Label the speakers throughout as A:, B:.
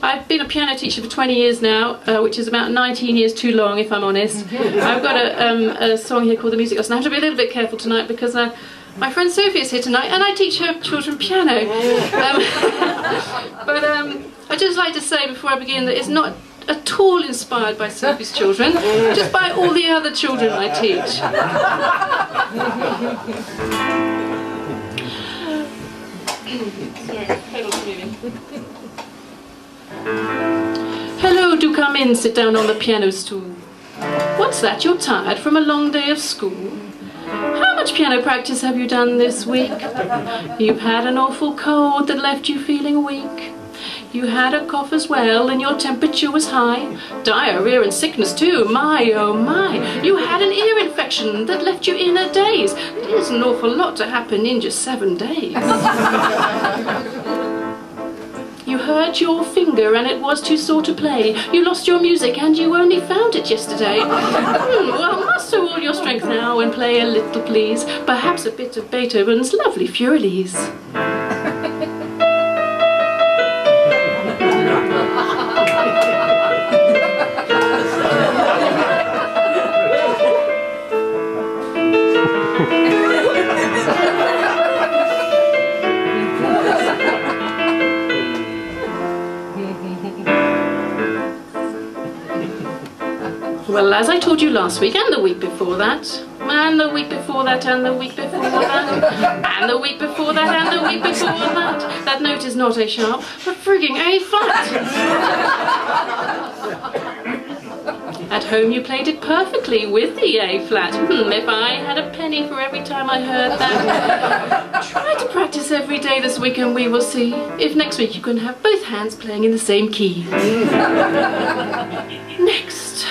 A: I've been a piano teacher for 20 years now, which is about 19 years too long, if I'm honest. I've got a song here called The Music Lesson. I have to be a little bit careful tonight because my friend Sophie is here tonight and I teach her children piano. But I'd just like to say before I begin that it's not at all inspired by Sophie's children, just by all the other children I teach. Hello, do come in, sit down on the piano stool. What's that, you're tired from a long day of school? How much piano practice have you done this week? You've had an awful cold that left you feeling weak. You had a cough as well and your temperature was high. Diarrhea and sickness too, my oh my. You had an ear infection that left you in a daze. It is an awful lot to happen in just 7 days. You hurt your finger and it was too sore to play. You lost your music and you only found it yesterday. Well, muster all your strength now and play a little please. Perhaps a bit of Beethoven's lovely Furlies. Well, as I told you last week, and the week before that, and the week before that, and the week before that, and the week before that, and the week before that, that note is not A sharp, but frigging A flat. At home you played it perfectly with the A flat. If I had a penny for every time I heard that. Try to practice every day this week and we will see if next week you can have both hands playing in the same key. Next.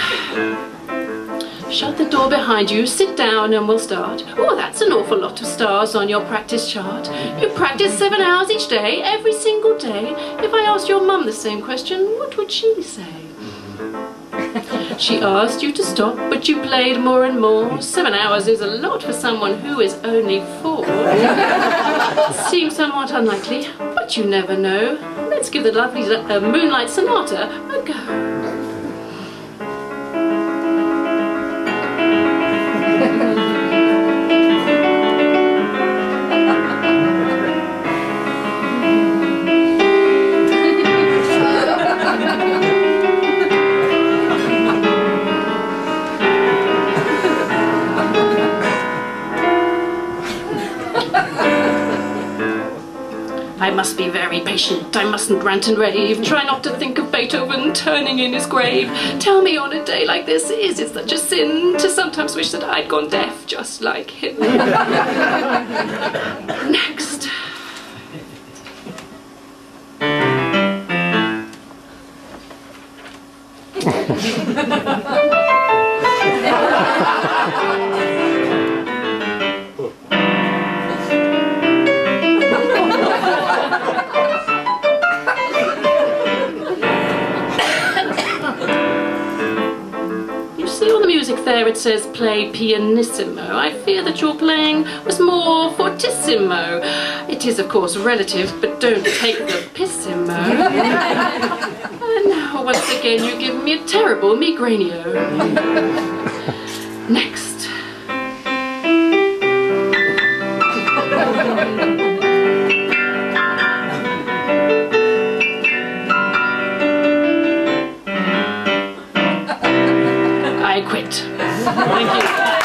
A: Shut the door behind you, sit down and we'll start. Oh, that's an awful lot of stars on your practice chart. You practice 7 hours each day, every single day. If I asked your mum the same question, what would she say? She asked you to stop, but you played more and more. 7 hours is a lot for someone who is only 4. Seems somewhat unlikely, but you never know. Let's give the lovely Moonlight Sonata a go. I must be very patient, I mustn't rant and rave. Try not to think of Beethoven turning in his grave. Tell me on a day like this, is it such a sin to sometimes wish that I'd gone deaf just like him? Next. There it says play pianissimo. I fear that your playing was more fortissimo. It is of course relative, but don't take the pissimo. And now once again you give me a terrible migranio. Next. I quit. Thank you.